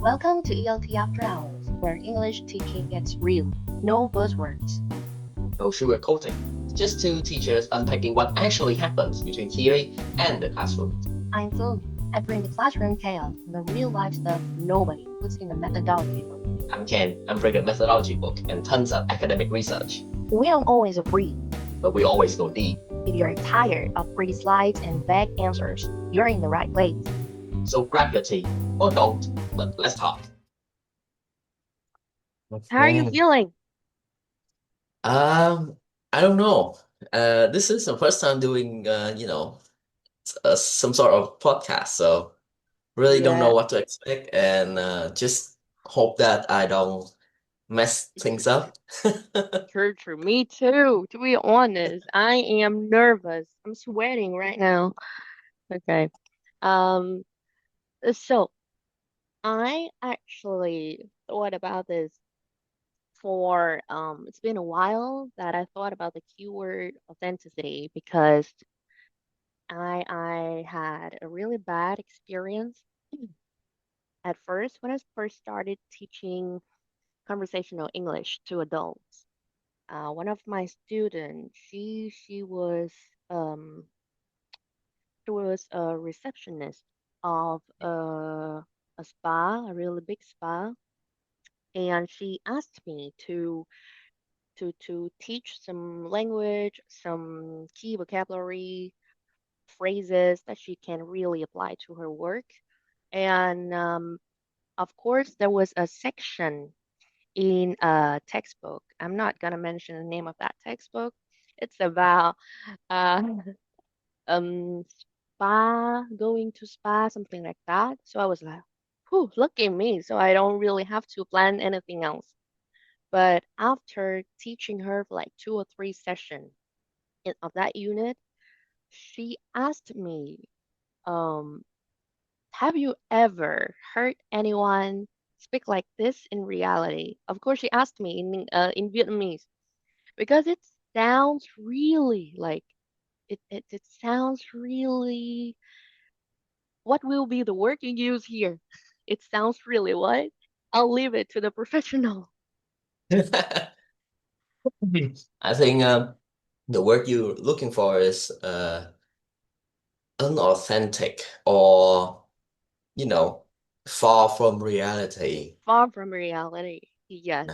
Welcome to ELT After Hours, where English teaching gets real. No buzzwords. No sugarcoating. Just two teachers unpacking what actually happens between theory and the classroom. I'm Zoe. I bring the classroom chaos and the real life stuff nobody puts in the methodology book. I'm Ken. I'm bringing a methodology book and tons of academic research. We don't always agree. But we always go deep. If you're tired of pretty slides and vague answers, you're in the right place. So grab your tea, or don't, but let's talk. How are you Okay. feeling? I don't know. This is the first time doing, some sort of podcast, so really don't know Yeah, what to expect, and just hope that I don't mess things up. true. Me too. To be honest, I am nervous. I'm sweating right now. Okay. Um, so I actually thought about this for it's been a while that I thought about the keyword authenticity because I had a really bad experience at first when I first started teaching conversational English to adults. One of my students, um she was a receptionist of a spa, a really big spa, and she asked me to teach some language, some key vocabulary, phrases that she can really apply to her work. And of course, there was a section in a textbook. I'm not gonna mention the name of that textbook. It's about uh, spa, going to spa, something like that. So I was like, whew, look at me. So I don't really have to plan anything else. But after teaching her for like 2 or 3 sessions of that unit, she asked me, um, have you ever heard anyone speak like this in reality? Of course, she asked me in Vietnamese because it sounds really like it sounds really, what will be the word you use here? It sounds really what? I'll leave it to the professional. I think the word you're looking for is unauthentic or, you know, far from reality. Far from reality. Yes.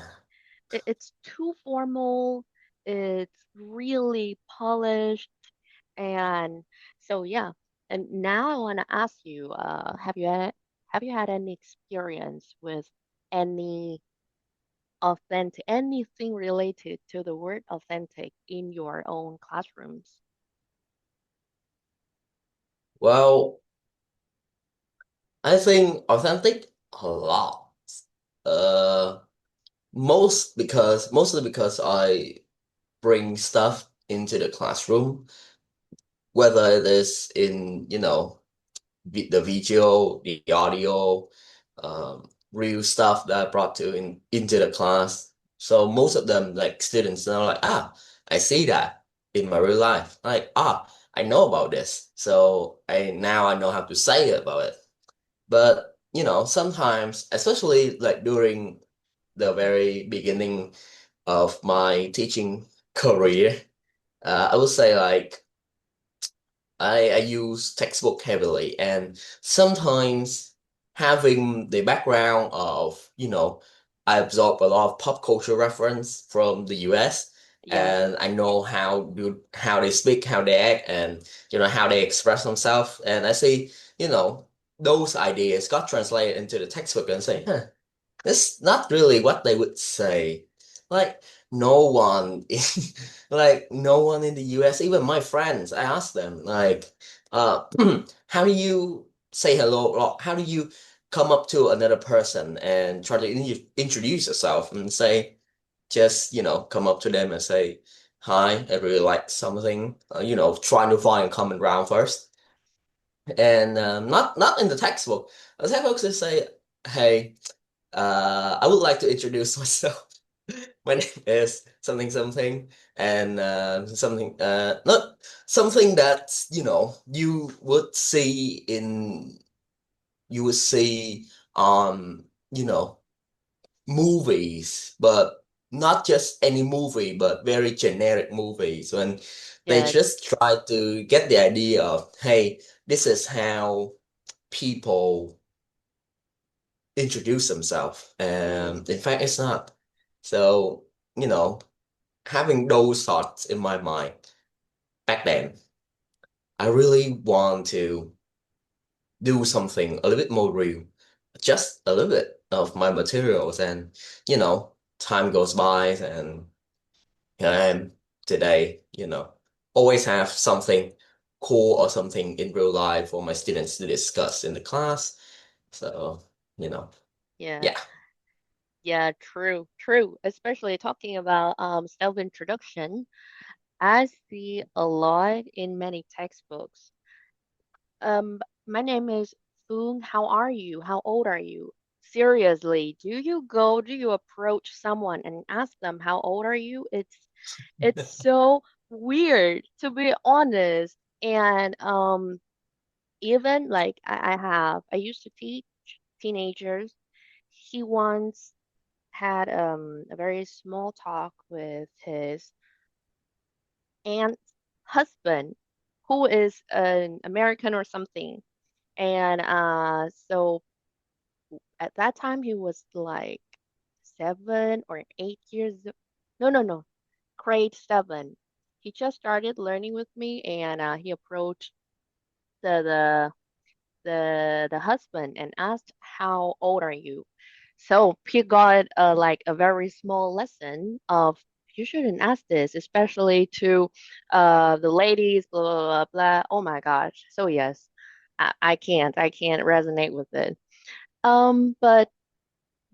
It's too formal. It's really polished. And so, yeah. And now I want to ask you, have you had any experience with any anything related to the word authentic in your own classrooms? Well, I think authentic a lot. Uh, mostly because I bring stuff into the classroom, whether it is in, the video, the audio, real stuff that I brought into the class. So most of them, like students, are like, I see that in my real life. Like, I know about this. So I know how to say about it. But sometimes, especially like during the very beginning of my teaching career, I would say like I use textbook heavily, and sometimes having the background of, I absorb a lot of pop culture reference from the US, Yes. and I know how they speak, how they act, and how they express themselves. And I see, those ideas got translated into the textbook and say, it's not really what they would say. Like no one, like no one in the US, even my friends, I ask them like, uh, how do you say hello? Or how do you come up to another person and try to introduce yourself and say, just come up to them and say, hi, I really like something. Trying to find a common ground first, and not in the textbook. The textbook just say, hey. I would like to introduce myself. My name is something something, and something not something that you would see you know, movies, but not just any movie, but very generic movies. When they Yes. just try to get the idea of, hey, this is how people introduce themselves. Hmm. And in fact, it's not. So, you know, having those thoughts in my mind back then, I really want to do something a little bit more real, just a little bit of my materials. And, time goes by and here I am today, always have something cool or something in real life for my students to discuss in the class. So, you know, Yeah. yeah. Yeah, true, true. Especially talking about self-introduction. I see a lot in many textbooks. My name is Foong. How are you? How old are you? Seriously, do you approach someone and ask them how old are you? It's so weird to be honest. And even like I used to teach teenagers. He once had a very small talk with his aunt's husband, who is an American or something. And so at that time he was like 7 or 8 years. No, no, no, grade seven. He just started learning with me, and he approached the the the husband and asked, "How old are you?" So he got like a very small lesson of you shouldn't ask this, especially to the ladies, blah blah blah blah. Oh my gosh. So yes, I can't resonate with it. But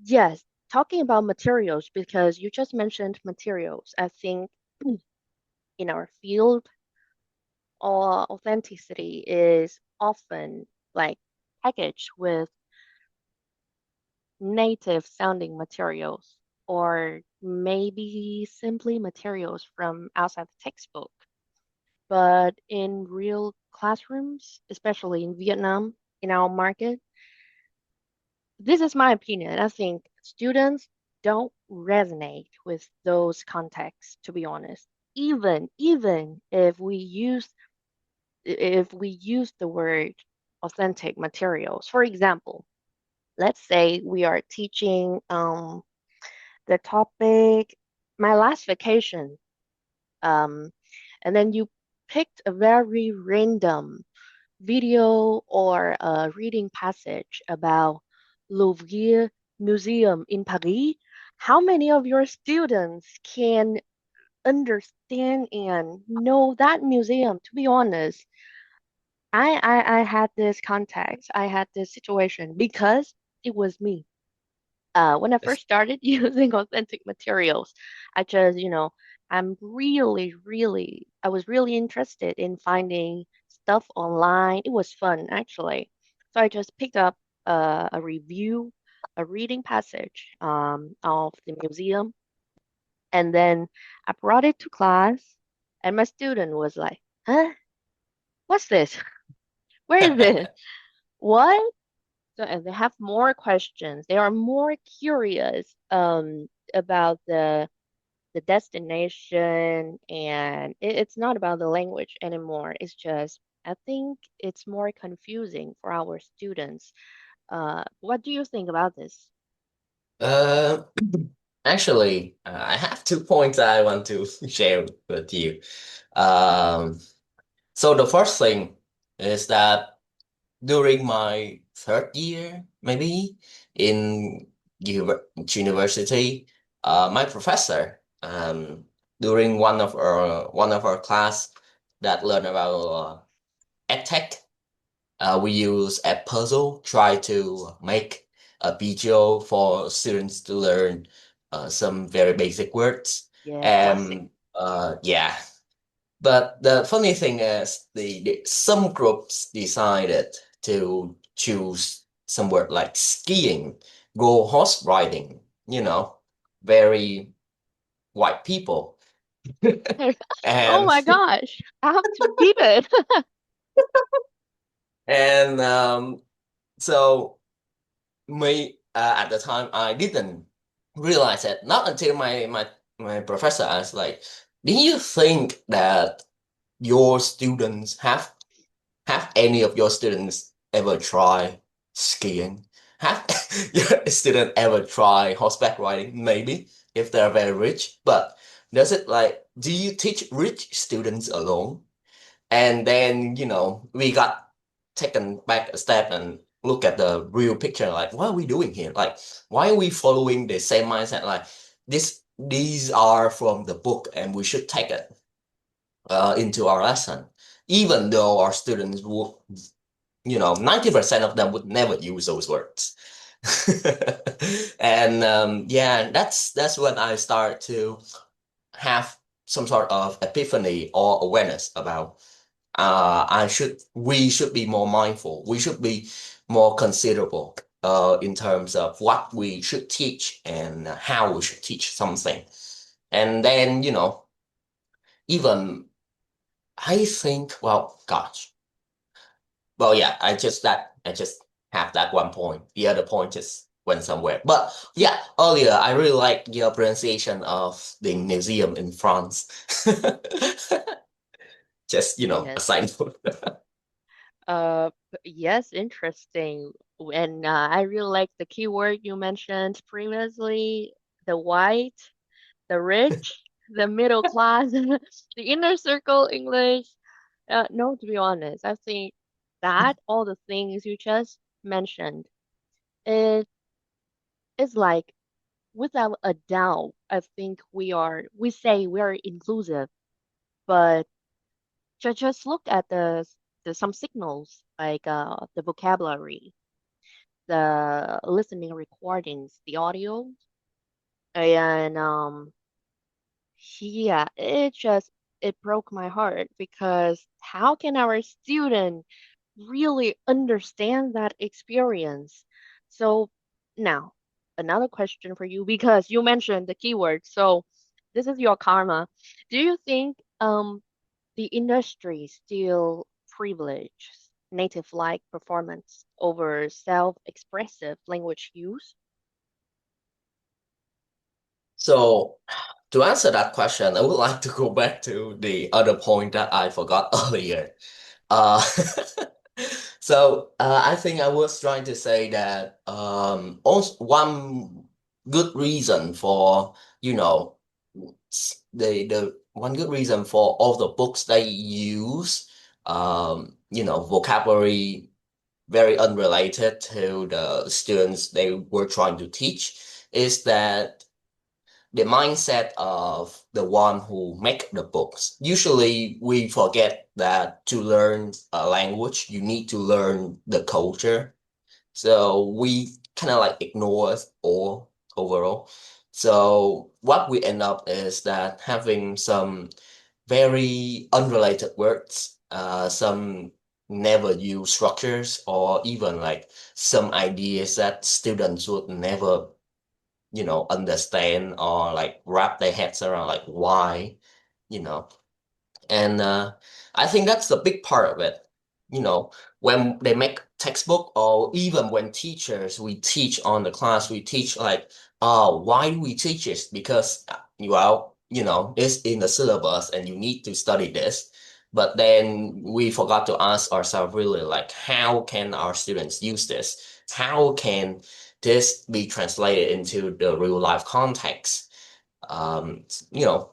yes, talking about materials because you just mentioned materials. I think in our field, authenticity is often like packaged with native sounding materials or maybe simply materials from outside the textbook. But in real classrooms, especially in Vietnam, in our market, this is my opinion. I think students don't resonate with those contexts, to be honest. Even if we use the word authentic materials. For example, let's say we are teaching the topic my last vacation, um, and then you picked a very random video or a reading passage about Louvre Museum in Paris. How many of your students can understand and know that museum? To be honest, I had this context, I had this situation because it was me. When I first It's, started using authentic materials, I just, I was really interested in finding stuff online. It was fun, actually. So I just picked up a review, a reading passage of the museum, and then I brought it to class, and my student was like, huh? What's this? Where is it? What? So, and they have more questions. They are more curious about the destination, and it's not about the language anymore. It's just I think it's more confusing for our students. What do you think about this? uh, actually, I have 2 points I want to share with you. Um, so the first thing is that during my third year, maybe in university, my professor, during one of our class that learn about edtech, we use a puzzle, try to make a video for students to learn some very basic words. Yeah, classic. And yeah, but the funny thing is, some groups decided to choose some word like skiing, go horse riding, very white people. Oh And my gosh, I have to beep it. and so me at the time I didn't realize it. Not until my professor asked, like, do you think that your students have any of your students ever try skiing? Have your student ever try horseback riding? Maybe if they're very rich, but does it like do you teach rich students alone? And then, we got taken back a step and look at the real picture, like, what are we doing here? Like, why are we following the same mindset? Like, these are from the book and we should take it into our lesson, even though our students would, 90% of them would never use those words. And yeah, that's when I start to have some sort of epiphany or awareness about we should be more mindful. We should be more considerable in terms of what we should teach and how we should teach something. And then, even I think, well, gosh, well, yeah, I just have that one point. The other point just went somewhere. But yeah, earlier I really like your pronunciation of the museum in France. Just, a Yes. side note. Yes, interesting. And I really like the keyword you mentioned previously, the white, the rich, the middle class, the inner circle English. No, to be honest, I think that all the things you just mentioned, it is like without a doubt, I think we say we are inclusive, but just look at the some signals like the vocabulary, the listening recordings, the audio, and yeah, it broke my heart because how can our student really understand that experience? So now, another question for you because you mentioned the keyword. So this is your karma. Do you think the industry still privilege native-like performance over self-expressive language use? So, to answer that question, I would like to go back to the other point that I forgot earlier. Uh, I think I was trying to say that also one good reason for, you know, the one good reason for all the books they use, vocabulary very unrelated to the students they were trying to teach is that the mindset of the one who make the books. Usually we forget that to learn a language, you need to learn the culture. So we kind of like ignore all overall. So what we end up is that having some very unrelated words, some never use structures, or even like some ideas that students would never understand or like wrap their heads around like why, you know. And I think that's the big part of it. When they make textbook or even when teachers, we teach on the class, we teach like, oh, why do we teach this? Because, well, it's in the syllabus and you need to study this. But then we forgot to ask ourselves really like, how can our students use this? How can this be translated into the real life context?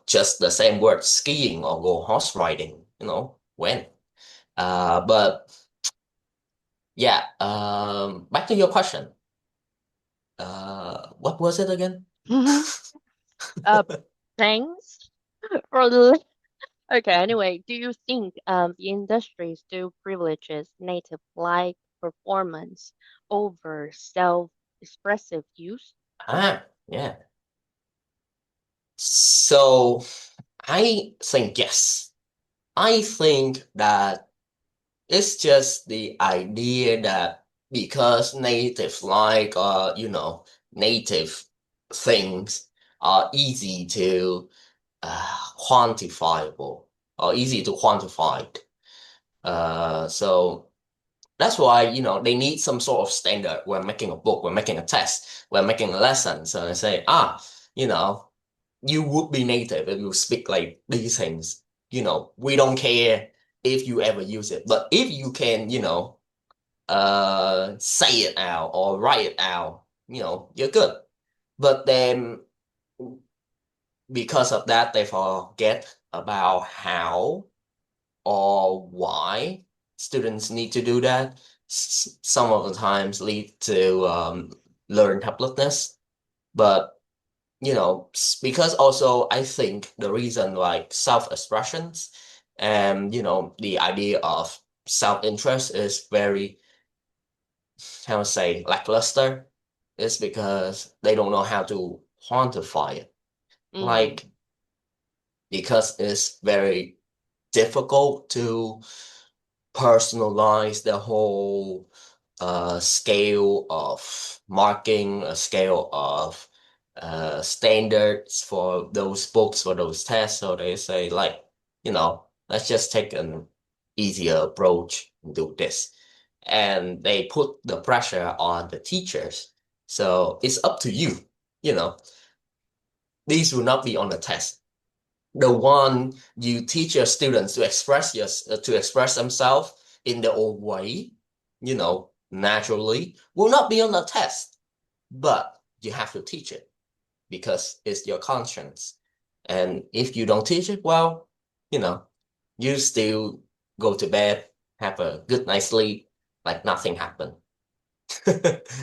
Just the same word skiing or go horse riding, when. But yeah, back to your question. What was it again? uh, Thanks for the. Okay, anyway, do you think the industry still privileges native-like performance over self-expressive use? Yeah. So I think yes. I think that it's just the idea that because native like native things are easy to quantifiable or easy to quantify. So That's why, they need some sort of standard when making a book, when making a test, when making a lesson. So they say, you know, you would be native if you speak like these things. We don't care if you ever use it. But if you can, say it out or write it out, you're good. But then because of that, they forget about how or why students need to do that. Some of the times lead to learn helplessness. But because also I think the reason like self-expressions and the idea of self-interest is very, how to say, lackluster, is because they don't know how to quantify it. Mm-hmm. Like, because it's very difficult to personalize the whole scale of marking, a scale of standards for those books, for those tests. So they say, like, let's just take an easier approach and do this. And they put the pressure on the teachers. So it's up to you. You know, these will not be on the test. The one you teach your students to express themselves in their own way, naturally, will not be on the test. But you have to teach it because it's your conscience. And if you don't teach it, well, you know, you still go to bed, have a good night's sleep, like nothing happened.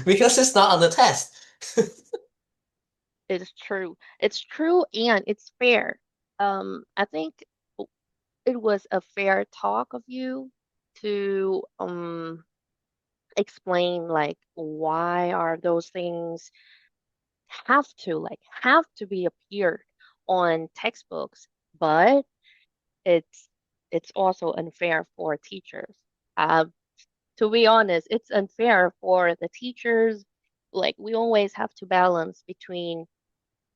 Because it's not on the test. It is true. It's true and it's fair. I think it was a fair talk of you to explain like why are those things have to be appeared on textbooks, but it's it's also unfair for teachers. Uh, to be honest, it's unfair for the teachers. Like we always have to balance between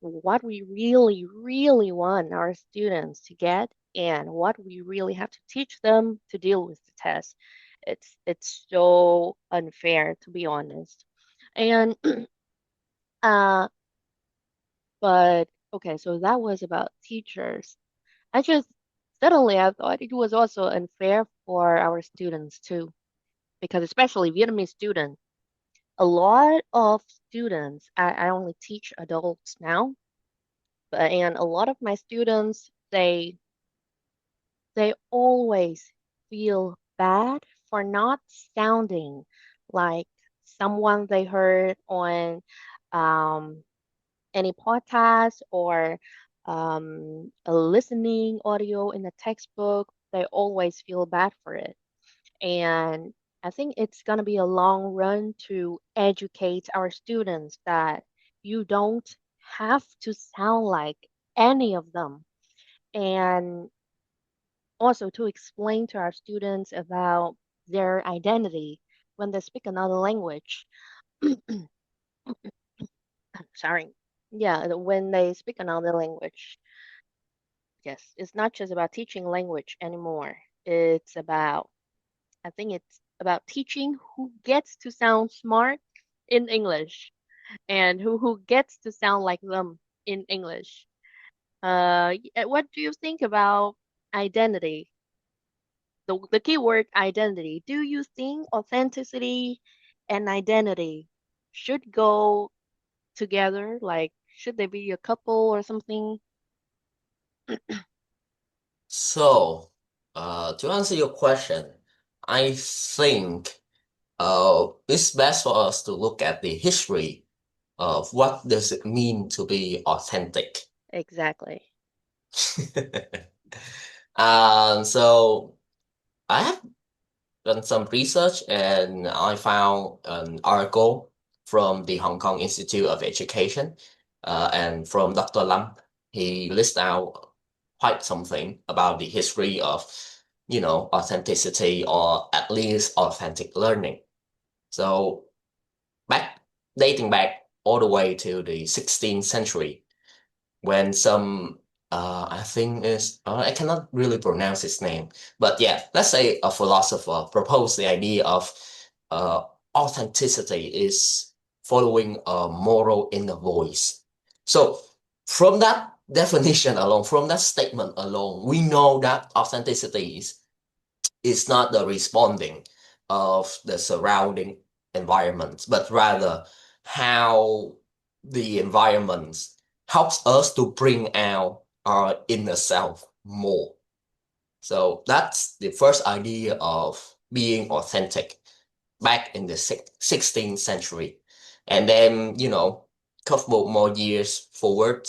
what we really, really want our students to get and what we really have to teach them to deal with the test. It's so unfair to be honest. And uh but okay, so that was about teachers. I just suddenly I thought it was also unfair for our students too, because especially Vietnamese students, a lot of students, I only teach adults now, but and a lot of my students, they always feel bad for not sounding like someone they heard on um, any podcast or a listening audio in the textbook. They always feel bad for it. And I think it's going to be a long run to educate our students that you don't have to sound like any of them. And also to explain to our students about their identity when they speak another language. Sorry. Yeah, when they speak another language. Yes, it's not just about teaching language anymore. It's about, I think it's about teaching who gets to sound smart in English and who gets to sound like them in English. What do you think about identity? The keyword identity. Do you think authenticity and identity should go together? Like, should they be a couple or something? So, to answer your question, I think it's best for us to look at the history of what does it mean to be authentic. Exactly. So I have done some research and I found an article from the Hong Kong Institute of Education and from Dr. Lam. He lists out quite something about the history of, authenticity or at least authentic learning. So back dating back all the way to the 16th century when some I think is I cannot really pronounce his name, but yeah, let's say a philosopher proposed the idea of uh, authenticity is following a moral inner voice. So from that definition alone, from that statement alone, we know that authenticity is not the responding of the surrounding environment, but rather how the environment helps us to bring out our inner self more. So that's the first idea of being authentic back in the 16th century. And then, couple more years forward,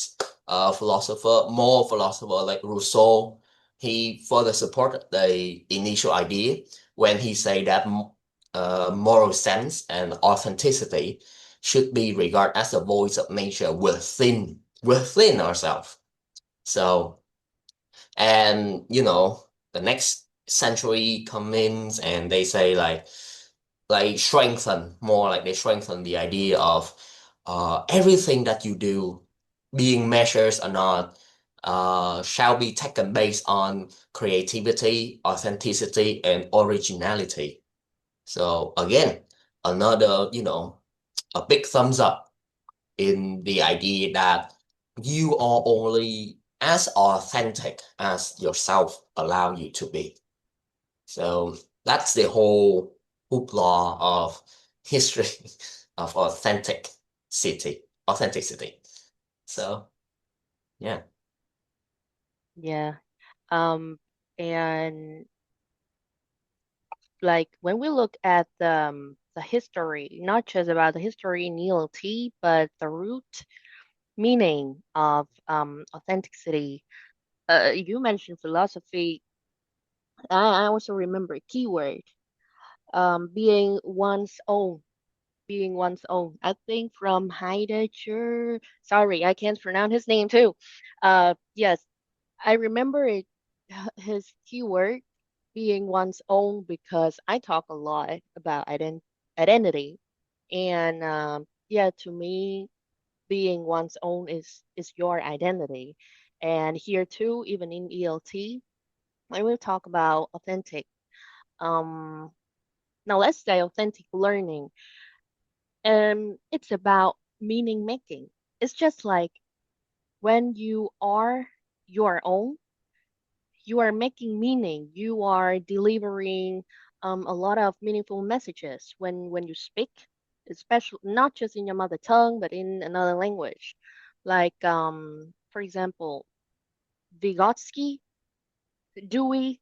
more philosopher like Rousseau, he further supported the initial idea when he said that moral sense and authenticity should be regarded as the voice of nature within ourselves. So, and the next century comes in and they say they strengthen the idea of everything that you do being measured or not shall be taken based on creativity, authenticity, and originality. So again, another, a big thumbs up in the idea that you are only as authentic as yourself allow you to be. So that's the whole hoopla of history of authenticity. So yeah. Yeah. Um, and like when we look at the history, not just about the history in ELT, but the root meaning of authenticity. You mentioned philosophy. I also remember a keyword, being one's own, being one's own. I think from Heidegger. Sorry, I can't pronounce his name too. Yes, I remember it, his keyword being one's own because I talk a lot about identity, and yeah, to me, being one's own is your identity. And here too, even in ELT, I will talk about authentic. Um, Now let's say authentic learning. It's about meaning making. It's just like when you are your own, you are making meaning. You are delivering a lot of meaningful messages when you speak, especially not just in your mother tongue, but in another language. Like, for example, Vygotsky, Dewey,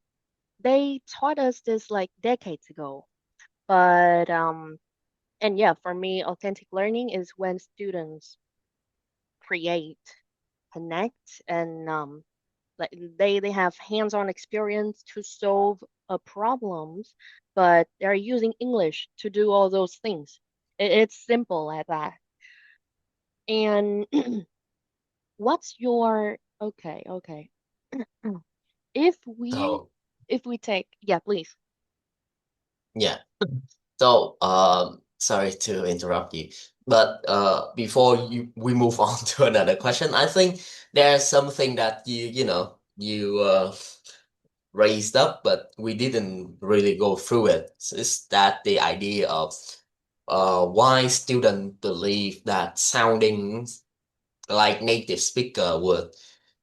they taught us this like decades ago. But and yeah, for me, authentic learning is when students create, connect, and like they have hands-on experience to solve problems, but they're using English to do all those things. It's simple like that. And what's your okay. If we So if we take yeah, please. yeah. So sorry to interrupt you, but before we move on to another question, I think there's something that you raised up, but we didn't really go through it. So it's that the idea of why students believe that sounding like native speaker would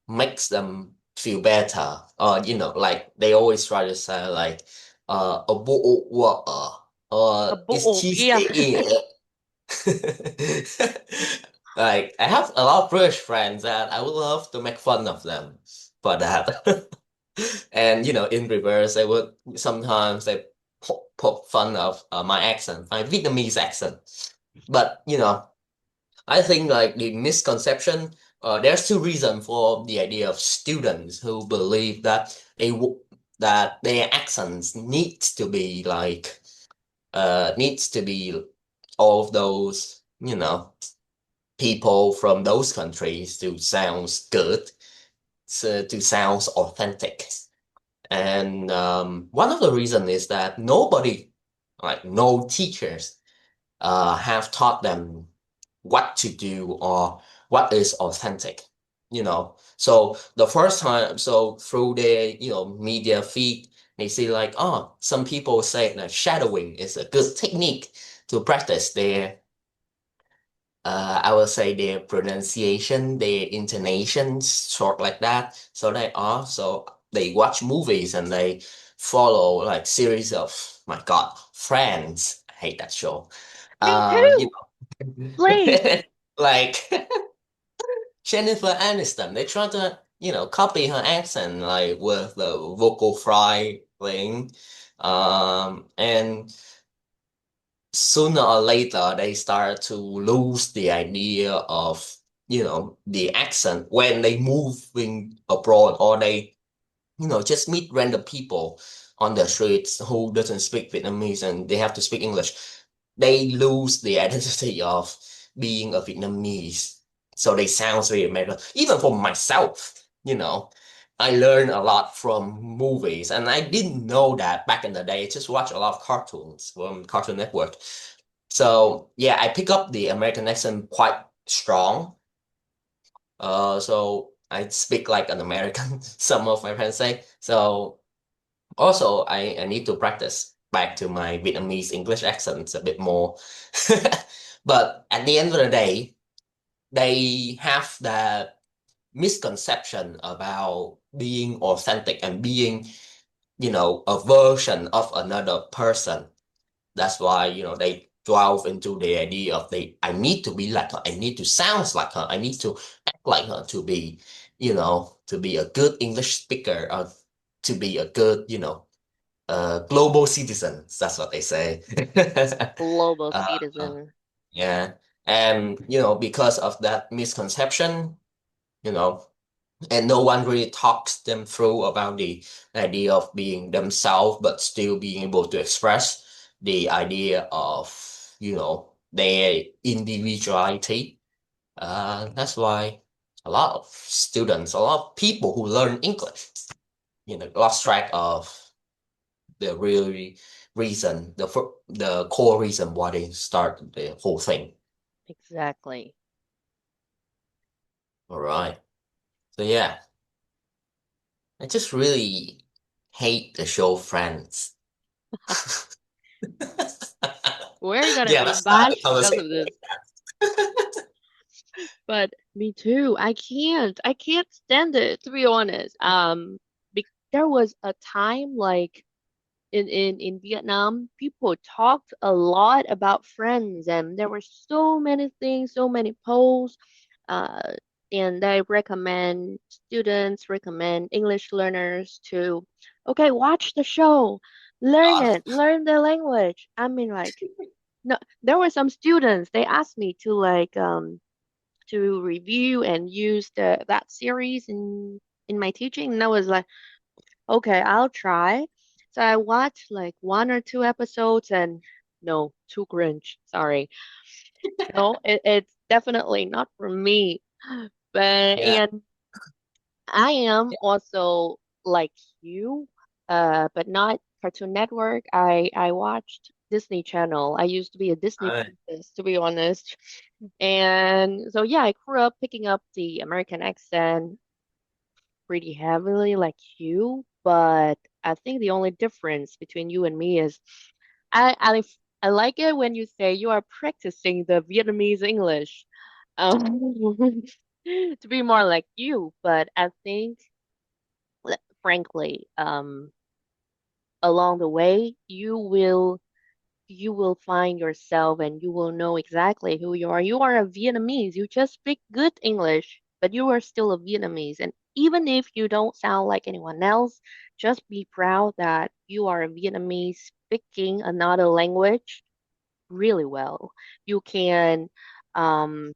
makes them feel better. Or like they always try to say like a bowl water A or is bowl, yeah. cheesecake in it. Like I have a lot of British friends that I would love to make fun of them for that. And in reverse, they would sometimes they poke fun of my accent, my Vietnamese accent. But I think like the misconception, there's two reasons for the idea of students who believe that that their accents needs to be all of those people from those countries to sounds good, to sounds authentic. And one of the reasons is that no teachers, have taught them what to do or what is authentic. So the first time, so through their, media feed, they see like, oh, some people say that shadowing is a good technique to practice their, I will say their pronunciation, their intonations, sort like that. So they watch movies and they follow like series of, my God, Friends. I hate that show. Me You too. Please. know, like Jennifer Aniston. They try to, copy her accent like with the vocal fry thing. And sooner or later they start to lose the idea of, the accent when they moving abroad, or they, just meet random people on the streets who doesn't speak Vietnamese and they have to speak English. They lose the identity of being a Vietnamese. So they sound very American. Even for myself, I learned a lot from movies, and I didn't know that back in the day. I just watched a lot of cartoons from Cartoon Network. So yeah, I pick up the American accent quite strong. So I speak like an American, some of my friends say. So also I need to practice back to my Vietnamese English accents a bit more. But at the end of the day, they have that misconception about being authentic and being, a version of another person. That's why, they delve into the idea of I need to be like her, I need to sound like her, I need to act like her to be, to be a good English speaker, or to be a good, global citizen. That's what they say. Global uh, citizen. yeah. And, because of that misconception, you know, and no one really talks them through about the idea of being themselves, but still being able to express the idea of, their individuality. That's why a lot of students, a lot of people who learn English, lost track of the really reason, the core reason why they start the whole thing. Exactly. All right. So yeah, I just really hate the show Friends. We're gonna Yeah, be let's start the bashed because conversation of like this. But me too. I can't stand it, to be honest. There was a time like in Vietnam, people talked a lot about friends, and there were so many things, so many posts, uh, and they recommend English learners to, okay, watch the show, learn that. it, learn the language. I mean, like, no, there were some students, they asked me to review and use that series in my teaching, and I was like, okay, I'll try. So I watched like one or two episodes and no, too cringe. Sorry. No, it's definitely not for me. But Yeah. and I am also like you, but not Cartoon Network. I watched Disney Channel. I used to be a Disney Right. princess, to be honest. And so yeah, I grew up picking up the American accent pretty heavily like you, but I think the only difference between you and me is I I, I like it when you say you are practicing the Vietnamese English, to be more like you. But I think, frankly, along the way, you will find yourself and you will know exactly who you are. You are a Vietnamese. You just speak good English, but you are still a Vietnamese. And even if you don't sound like anyone else, just be proud that you are a Vietnamese speaking another language really well. You can um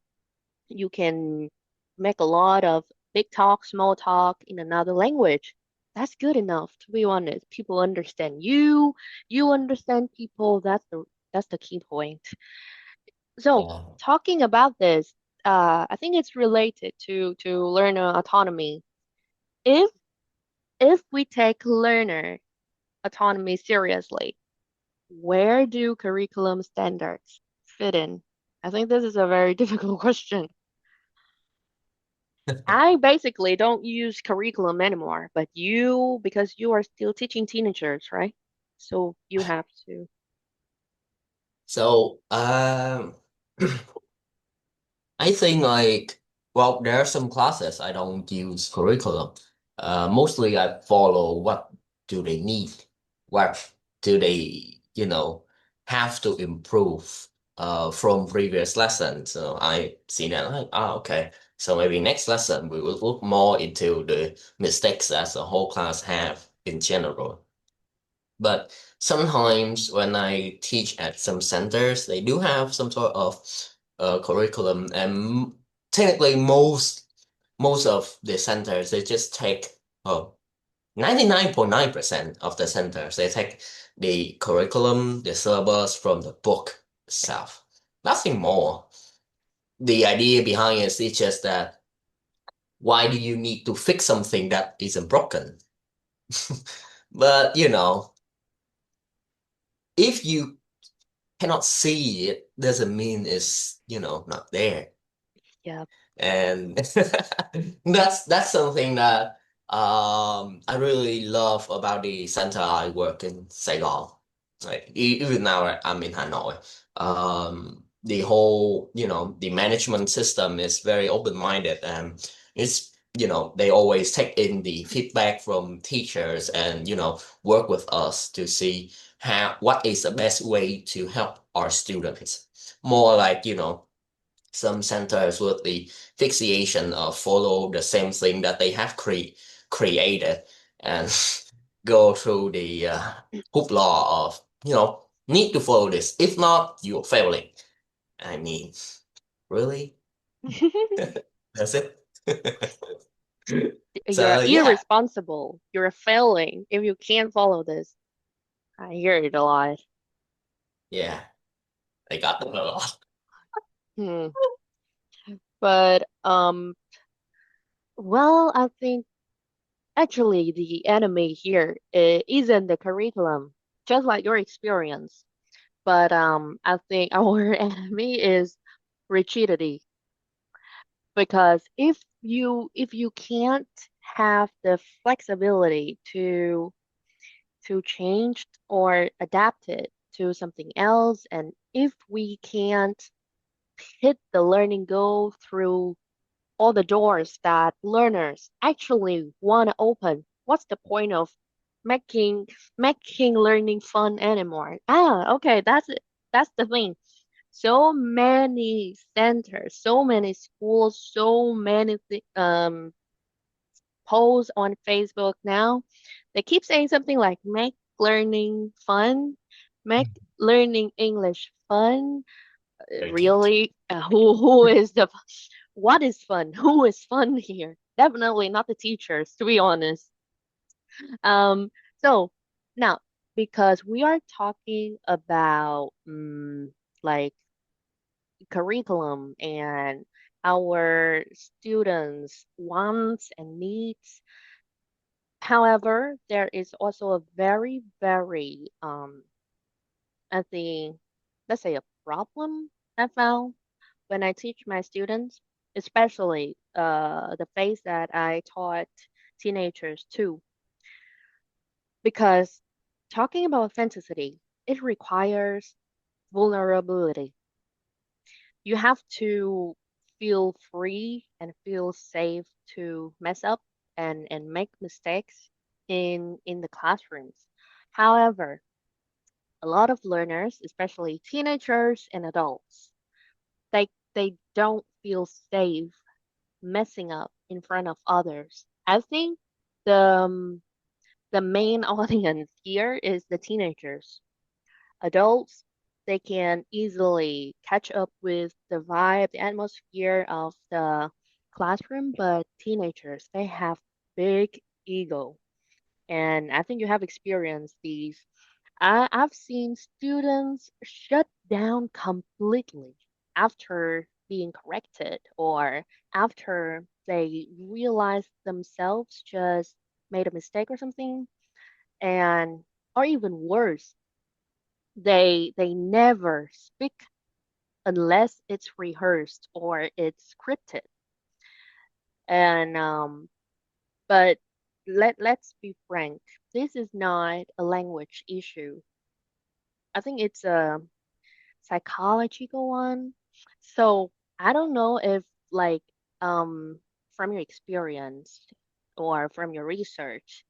you can make a lot of big talk, small talk in another language. That's good enough, to be honest. People understand you, you understand people. That's the key point. So, Yeah. talking about this, I think it's related to learner autonomy. If if we take learner autonomy seriously, where do curriculum standards fit in? I think this is a very difficult question. I basically don't use curriculum anymore, but you, because you are still teaching teenagers, right? So you have to. So, I think like, well, there are some classes I don't use curriculum. Mostly I follow what do they need, what do they, have to improve from previous lessons. So I see that like, okay. So maybe next lesson we will look more into the mistakes that the whole class have in general. But sometimes when I teach at some centers, they do have some sort of curriculum, and technically most of the centers they just take 99.9% of the centers they take the curriculum, the syllabus from the book itself. Nothing more. The idea behind it is just that why do you need to fix something that isn't broken? But if you cannot see it doesn't mean it's not there. Yeah. And that's something that I really love about the center I work in Saigon. Like even now I'm in Hanoi. The whole the management system is very open-minded, and it's they always take in the feedback from teachers and work with us to see how what is the best way to help our students. More like some centers with the fixation of follow the same thing that they have created and go through the hoopla of need to follow this. If not, you're failing. I mean, really? That's it. You're So yeah, irresponsible. You're failing if you can't follow this. I hear it a lot. yeah, they got them a lot. Hmm. But well, I think actually the enemy here isn't the curriculum, just like your experience. But I think our enemy is rigidity, because if you can't have the flexibility to change or adapt it to something else, and if we can't hit the learning goal through all the doors that learners actually want to open, what's the point of making making learning fun anymore? Okay, that's it. That's the thing. So many centers, so many schools, so many posts on Facebook now. They keep saying something like make learning fun, make learning English fun. Very cute. Really, who is the what is fun? Who is fun here? Definitely not the teachers, to be honest. Um, so now, because we are talking about like curriculum and our students' wants and needs. However, there is also a very, very, I think, let's say a problem I found when I teach my students, especially the phase that I taught teenagers too, because talking about authenticity, it requires vulnerability. You have to feel free and feel safe to mess up and make mistakes in the classrooms. However, a lot of learners, especially teenagers and adults, they don't feel safe messing up in front of others. I think the um, the main audience here is the teenagers. Adults, they can easily catch up with the vibe, the atmosphere of the classroom, but teenagers, they have big ego. And I think you have experienced these. I've seen students shut down completely after being corrected or after they realize themselves just made a mistake or something. And or even worse, they never speak unless it's rehearsed or it's scripted. And but let's be frank. This is not a language issue. I think it's a psychological one. So I don't know if like um from your experience or from your research,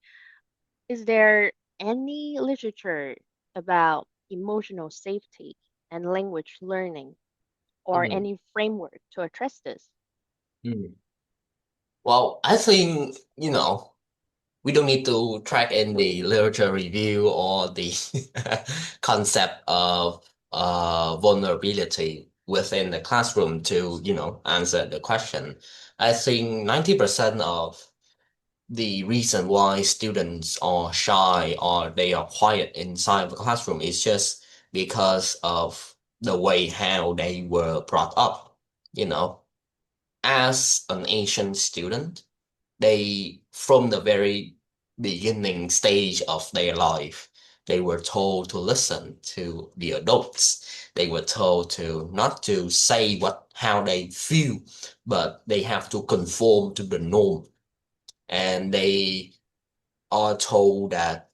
is there any literature about emotional safety and language learning or Mm. any framework to address this? Mm. Well, I think, we don't need to track in the literature review or the concept of vulnerability within the classroom to, answer the question. I think 90% of the reason why students are shy or they are quiet inside the classroom is just because of the way how they were brought up. You know, as an Asian student, they, from the very beginning stage of their life, they were told to listen to the adults. They were told to not to say how they feel, but they have to conform to the norm. And they are told that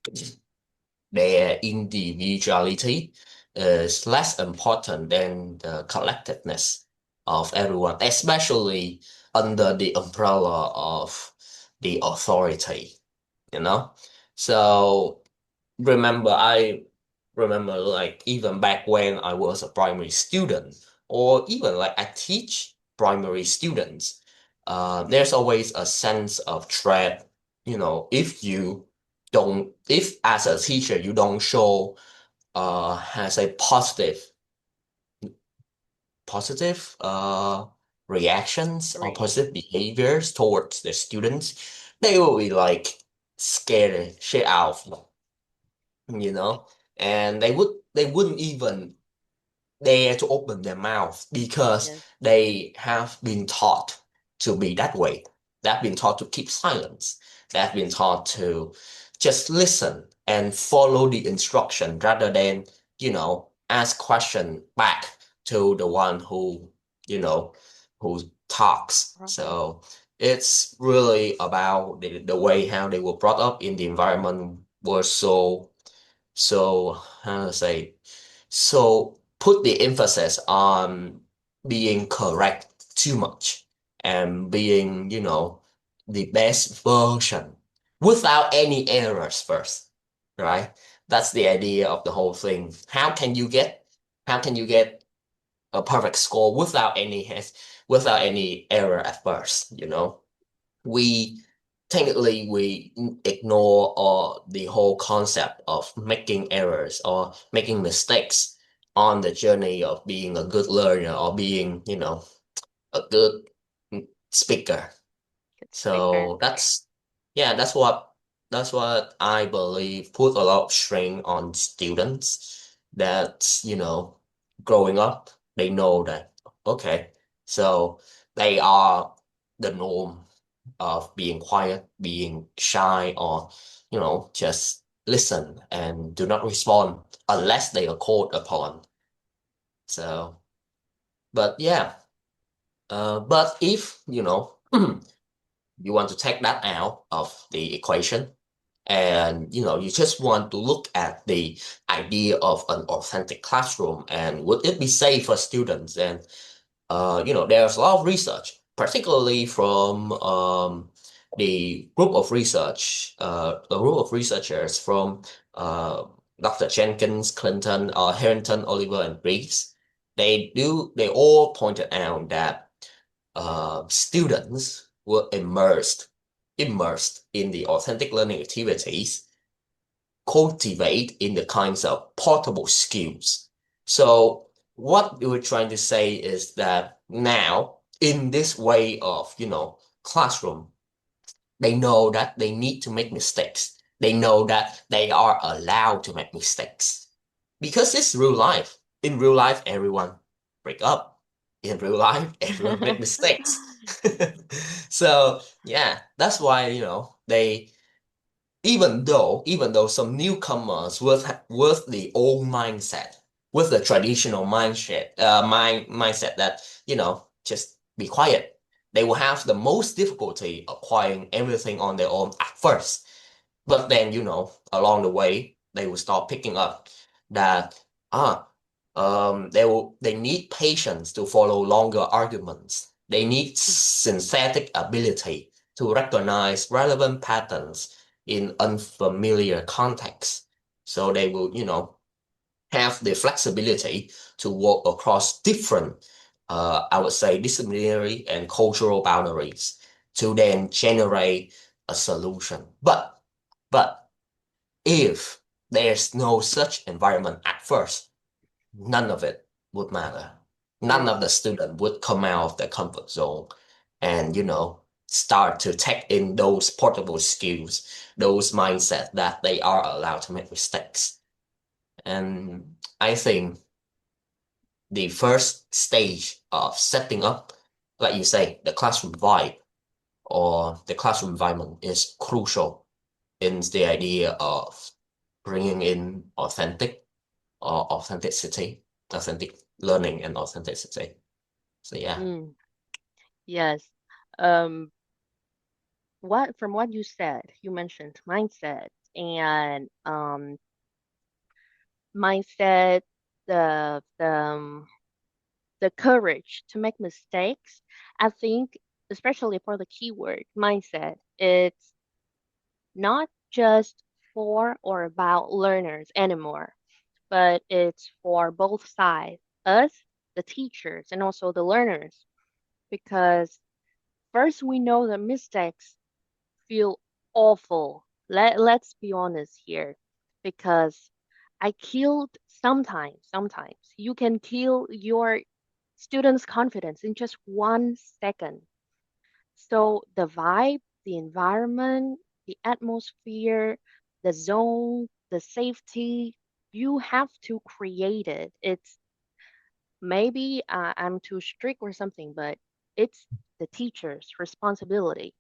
their individuality is less important than the collectiveness of everyone, especially under the umbrella of the authority, you know? So I remember like even back when I was a primary student, or even like I teach primary students, there's always a sense of threat, if as a teacher you don't show has a positive reactions or Right. positive behaviors towards the students, they will be like scared the shit out of you know, and they wouldn't even dare to open their mouth because Yes. they have been taught to be that way. They've been taught to keep silence. They've been taught to just listen and follow the instruction rather than, ask question back to the one who talks. Right. So it's really about the way how they were brought up in the environment was so how to say so put the emphasis on being correct too much and being, the best version without any errors first, right? That's the idea of the whole thing. How can you get a perfect score without any error at first, we technically we ignore the whole concept of making errors or making mistakes on the journey of being a good learner or being, a good speaker. Good speaker. So that's what I believe put a lot of strain on students that, growing up, they know that, okay, so they are the norm of being quiet, being shy, or, just listen and do not respond unless they are called upon. So, but yeah, but if, you want to take that out of the equation and, you just want to look at the idea of an authentic classroom and would it be safe for students and there's a lot of research, particularly from a group of researchers from Dr. Jenkins, Clinton, Harrington, Oliver, and Briggs. They all pointed out that students were immersed in the authentic learning activities cultivate in the kinds of portable skills. So what we were trying to say is that now in this way of, classroom, they know that they need to make mistakes. They know that they are allowed to make mistakes because it's real life. In real life, everyone break up. In real life, everyone make mistakes. So yeah, that's why, even though some newcomers with the old mindset, with the traditional mindset that just be quiet, they will have the most difficulty acquiring everything on their own at first. But then, along the way, they will start picking up that ah, they need patience to follow longer arguments. They need Mm, synthetic ability to recognize relevant patterns in unfamiliar contexts. So they will, have the flexibility to work across different, I would say, disciplinary and cultural boundaries to then generate a solution. But if there's no such environment at first, none of it would matter. None of yes. the student would come out of their comfort zone and, start to take in those portable skills, those mindset that they are allowed to make mistakes. And I think the first stage of setting up, like you say, the classroom vibe or the classroom environment is crucial in the idea of bringing in authenticity, authentic learning and authenticity. So yeah. Mm, yes. Um, what from what you said, you mentioned mindset and mindset, the courage to make mistakes. I think, especially for the keyword mindset, it's not just for or about learners anymore, but it's for both sides, us, the teachers, and also the learners. Because first, we know that mistakes feel awful. Let's be honest here, because I killed sometimes you can kill your students' confidence in just 1 second. So the vibe, the environment, the atmosphere, the zone, the safety, you have to create it. It's maybe I'm too strict or something, but it's the teacher's responsibility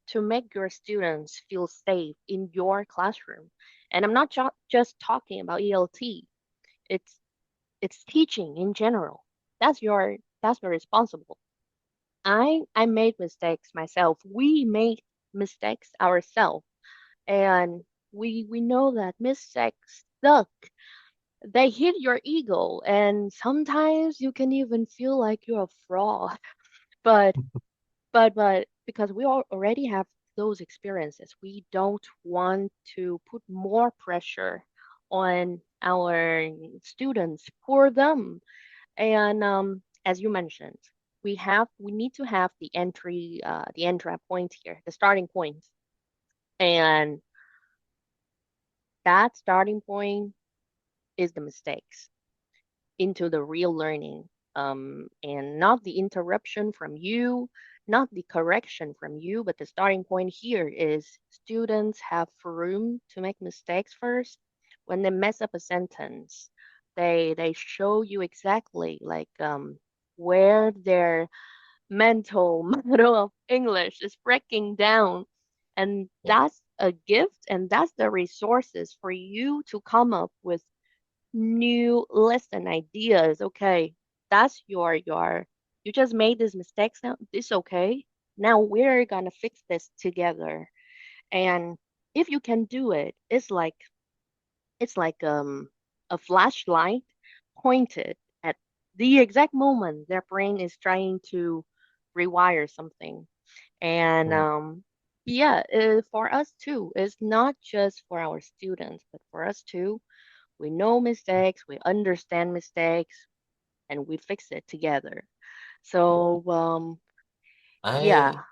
to make your students feel safe in your classroom. And I'm not just talking about ELT. It's it's teaching in general. That's your responsible. I made mistakes myself. We made mistakes ourselves, and we know that mistakes suck. They hit your ego, and sometimes you can even feel like you're a fraud. But but because we all already have those experiences, we don't want to put more pressure on our students for them. And as you mentioned, we need to have the entry point here, the starting point. And that starting point is the mistakes into the real learning. And not the interruption from you, not the correction from you, but the starting point here is students have room to make mistakes first. When they mess up a sentence, they show you exactly like where their mental model of English is breaking down. And Yeah. that's a gift, and that's the resources for you to come up with new lesson ideas. Okay, that's you just made these mistakes now. It's okay. Now we're gonna fix this together. And if you can do it, it's like a flashlight pointed at the exact moment their brain is trying to rewire something. And Mm. yeah, for us too. It's not just for our students, but for us too. We know mistakes, we understand mistakes, and we fix it together. So, I yeah,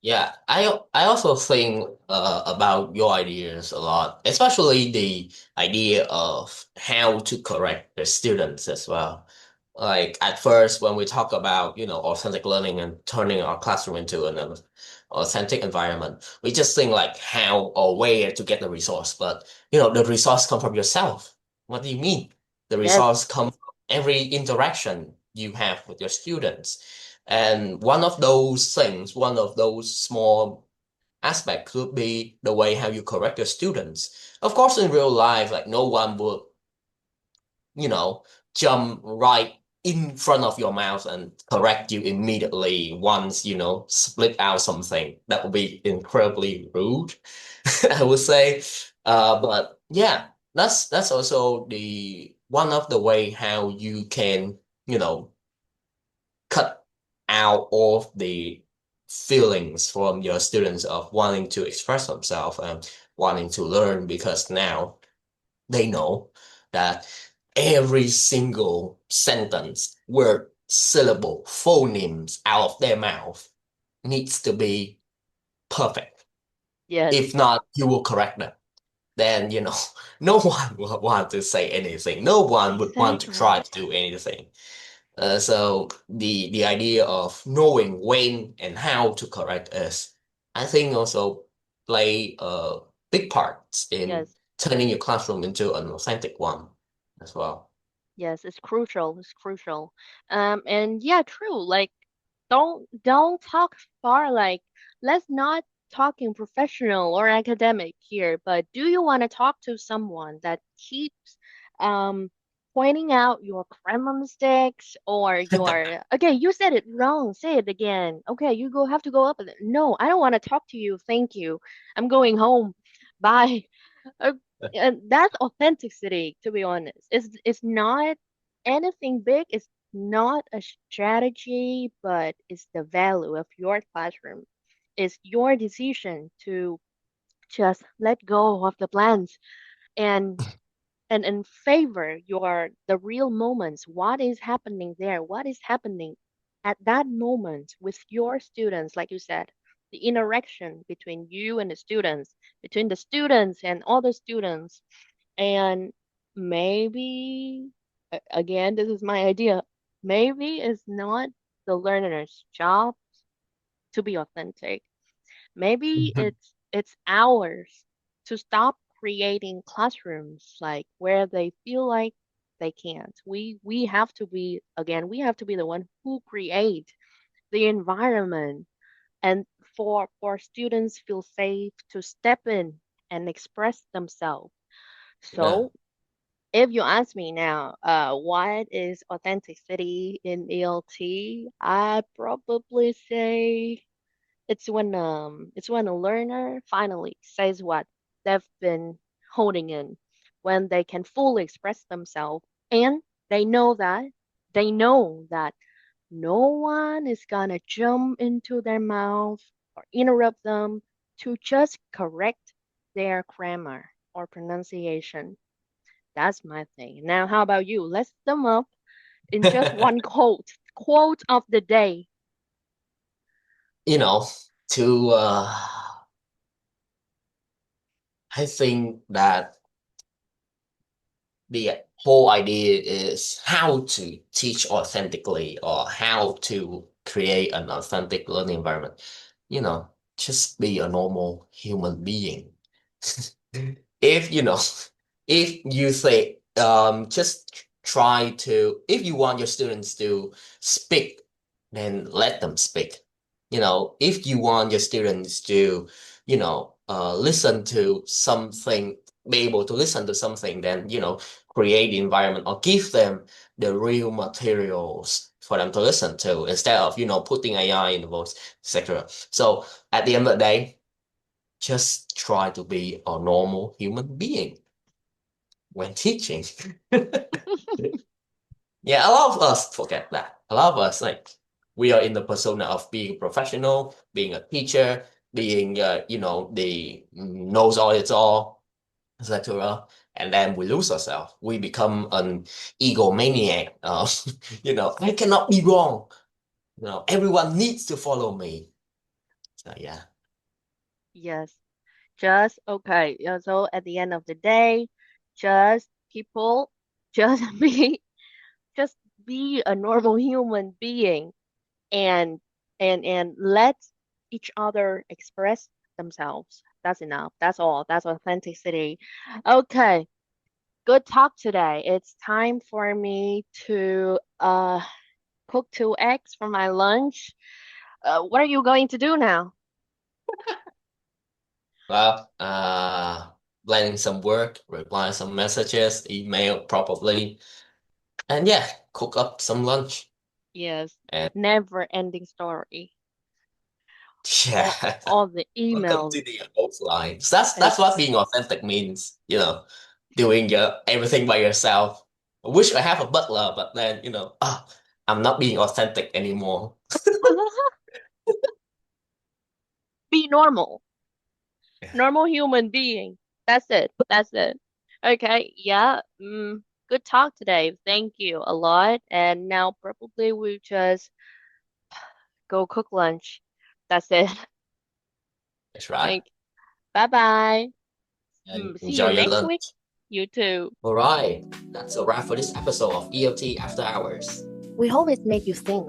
Yeah, I also think about your ideas a lot, especially the idea of how to correct the students as well. Like at first, when we talk about, authentic learning and turning our classroom into an authentic environment, we just think like how or where to get the resource. But, the resource come from yourself. What do you mean? The yes, resource come from every interaction you have with your students. And one of those things, one of those small aspects could be the way how you correct your students. Of course, in real life, like no one would, you know, jump right. in front of your mouth and correct you immediately once, split out something. That would be incredibly rude, I would say. But yeah, that's also the one of the way how you can, you know, cut out of the feelings from your students of wanting to express themselves and wanting to learn because now they know that every single sentence, word, syllable, phonemes out of their mouth needs to be perfect. Yes, If not, you will correct them. Then, no one will want to say anything. No one would want to exactly. try to do anything. So the idea of knowing when and how to correct us, I think also play a big part in Yes. turning your classroom into an authentic one as well. Yes, it's crucial. It's crucial. And yeah, true. Like, don't talk far. Like, let's not talking professional or academic here. But do you want to talk to someone that keeps um pointing out your grammar mistakes or your okay, you said it wrong. Say it again. Okay, you go have to go up. No, I don't want to talk to you. Thank you. I'm going home. Bye. Uh, and that's authenticity, to be honest. It's not anything big. It's not a strategy, but it's the value of your classroom. It's your decision to just let go of the plans and and favor your the real moments. What is happening there? What is happening at that moment with your students, like you said, the interaction between you and the students, between the students and other students, and maybe again, this is my idea. Maybe it's not the learner's job to be authentic. Maybe it's ours to stop creating classrooms like where they feel like they can't. We have to be again, we have to be the one who create the environment and for students feel safe to step in and express themselves. Yeah. So if you ask me now, what is authenticity in ELT? I'd probably say it's when a learner finally says what they've been holding in, when they can fully express themselves and they know that they know that no one is gonna jump into their mouth or interrupt them to just correct their grammar or pronunciation. That's my thing. Now, how about you? Let's sum up in just one quote. Quote of the day. You know, to I think that the whole idea is how to teach authentically or how to create an authentic learning environment. You know, just be a normal human being. If if you say just try to if you want your students to speak, then let them speak. If you want your students to listen to something, be able to listen to something, then create the environment or give them the real materials for them to listen to instead of putting AI in the voice, etc. So at the end of the day, just try to be a normal human being when teaching. Yeah, a lot of us forget that. A lot of us, like, we are in the persona of being a professional, being a teacher, being, the knows all it's all, etc. And then we lose ourselves. We become an egomaniac. I cannot be wrong. Everyone needs to follow me. So yeah. Yes. Just okay. Yeah, so at the end of the day, just people, just just be a normal human being and and let each other express themselves. That's enough. That's all. That's authenticity. Okay. Good talk today. It's time for me to cook 2 eggs for my lunch. What are you going to do now? Well, planning some work, replying some messages, email probably. And yeah, cook up some lunch. Yes, And never ending story. yeah, All the welcome emails. to the adult lives. That's what Ex being authentic means, doing everything by yourself. I wish I have a butler, but then, I'm not being authentic anymore. Be normal. Normal human being. That's it. That's it. Okay, yeah. Good talk today. Thank you a lot. And now probably we just go cook lunch. That's it. That's right. Like, bye bye. And See you enjoy your next week. lunch. You too. All right, that's a wrap for this episode of ELT After Hours. We hope it made you think,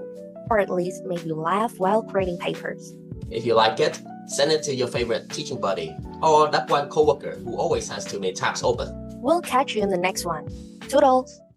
or at least made you laugh while grading papers. If you like it, send it to your favorite teaching buddy or that one coworker who always has too many tabs open. We'll catch you in the next one. Toodles!